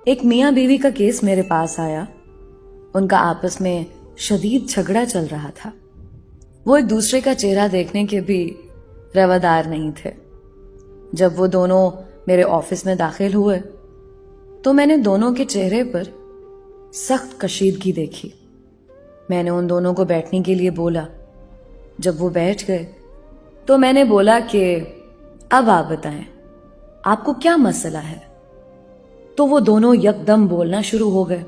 ایک میاں بیوی کا کیس میرے پاس آیا. ان کا آپس میں شدید جھگڑا چل رہا تھا. وہ ایک دوسرے کا چہرہ دیکھنے کے بھی روادار نہیں تھے. جب وہ دونوں میرے آفس میں داخل ہوئے تو میں نے دونوں کے چہرے پر سخت کشیدگی دیکھی. میں نے ان دونوں کو بیٹھنے کے لیے بولا. جب وہ بیٹھ گئے تو میں نے بولا کہ اب آپ بتائیں آپ کو کیا مسئلہ ہے. تو وہ دونوں یکدم بولنا شروع ہو گئے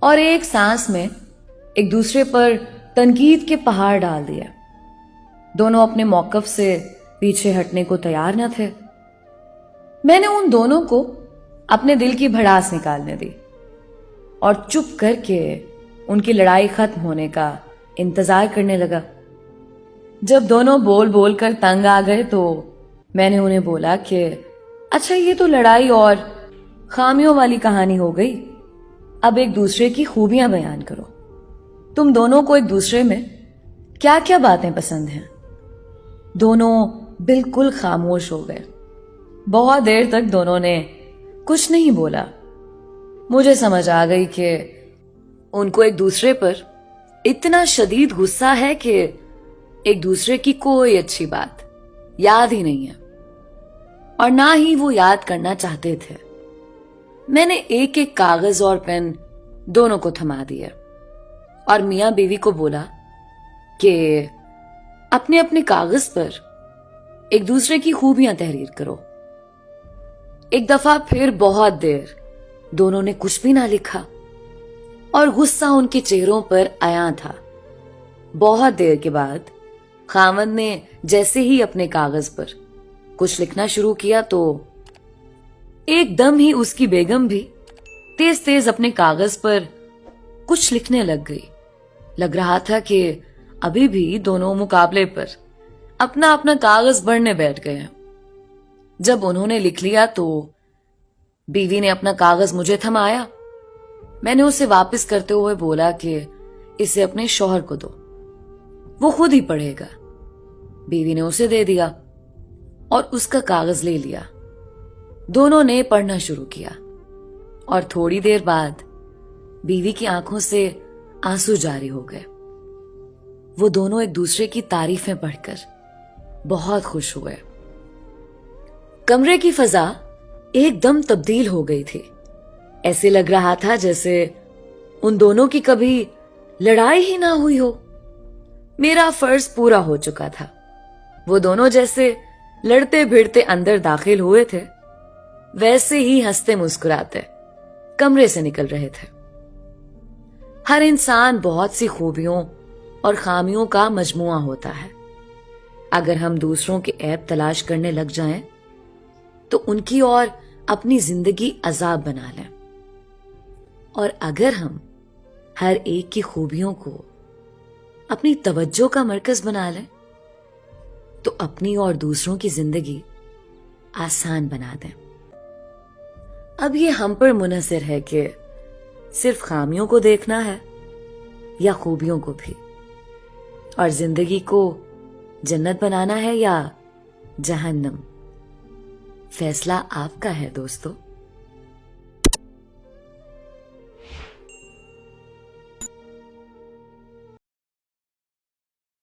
اور ایک سانس میں ایک دوسرے پر تنقید کے پہاڑ ڈال دیا. دونوں اپنے موقف سے پیچھے ہٹنے کو تیار نہ تھے. میں نے ان دونوں کو اپنے دل کی بھڑاس نکالنے دی اور چپ کر کے ان کی لڑائی ختم ہونے کا انتظار کرنے لگا. جب دونوں بول بول کر تنگ آ گئے تو میں نے انہیں بولا کہ اچھا یہ تو لڑائی اور خامیوں والی کہانی ہو گئی. اب ایک دوسرے کی خوبیاں بیان کرو. تم دونوں کو ایک دوسرے میں کیا کیا باتیں پسند ہیں. دونوں بالکل خاموش ہو گئے. بہت دیر تک دونوں نے کچھ نہیں بولا. مجھے سمجھ آ گئی کہ ان کو ایک دوسرے پر اتنا شدید غصہ ہے کہ ایک دوسرے کی کوئی اچھی بات یاد ہی نہیں ہے اور نہ ہی وہ یاد کرنا چاہتے تھے. میں نے ایک ایک کاغذ اور پین دونوں کو تھما دیا اور میاں بیوی کو بولا کہ اپنے اپنے کاغذ پر ایک دوسرے کی خوبیاں تحریر کرو. ایک دفعہ پھر بہت دیر دونوں نے کچھ بھی نہ لکھا اور غصہ ان کے چہروں پر عیاں تھا. بہت دیر کے بعد خاوند نے جیسے ہی اپنے کاغذ پر کچھ لکھنا شروع کیا تو ایک دم ہی اس کی بیگم بھی تیز تیز اپنے کاغذ پر کچھ لکھنے لگ گئی. لگ رہا تھا کہ ابھی بھی دونوں مقابلے پر اپنا اپنا کاغذ بھرنے بیٹھ گئے ہیں. جب انہوں نے لکھ لیا تو بیوی نے اپنا کاغذ مجھے تھمایا. میں نے اسے واپس کرتے ہوئے بولا کہ اسے اپنے شوہر کو دو, وہ خود ہی پڑھے گا. بیوی نے اسے دے دیا اور اس کا کاغذ لے لیا. دونوں نے پڑھنا شروع کیا اور تھوڑی دیر بعد بیوی کی آنکھوں سے آنسو جاری ہو گئے. وہ دونوں ایک دوسرے کی تعریفیں پڑھ کر بہت خوش ہوئے. کمرے کی فضا ایک دم تبدیل ہو گئی تھی. ایسے لگ رہا تھا جیسے ان دونوں کی کبھی لڑائی ہی نہ ہوئی ہو. میرا فرض پورا ہو چکا تھا. وہ دونوں جیسے لڑتے بھیڑتے اندر داخل ہوئے تھے ویسے ہی ہنستے مسکراتے کمرے سے نکل رہے تھے. ہر انسان بہت سی خوبیوں اور خامیوں کا مجموعہ ہوتا ہے. اگر ہم دوسروں کے عیب تلاش کرنے لگ جائیں تو ان کی اور اپنی زندگی عذاب بنا لیں, اور اگر ہم ہر ایک کی خوبیوں کو اپنی توجہ کا مرکز بنا لیں تو اپنی اور دوسروں کی زندگی آسان بنا دیں. اب یہ ہم پر منحصر ہے کہ صرف خامیوں کو دیکھنا ہے یا خوبیوں کو بھی, اور زندگی کو جنت بنانا ہے یا جہنم. فیصلہ آپ کا ہے دوستو.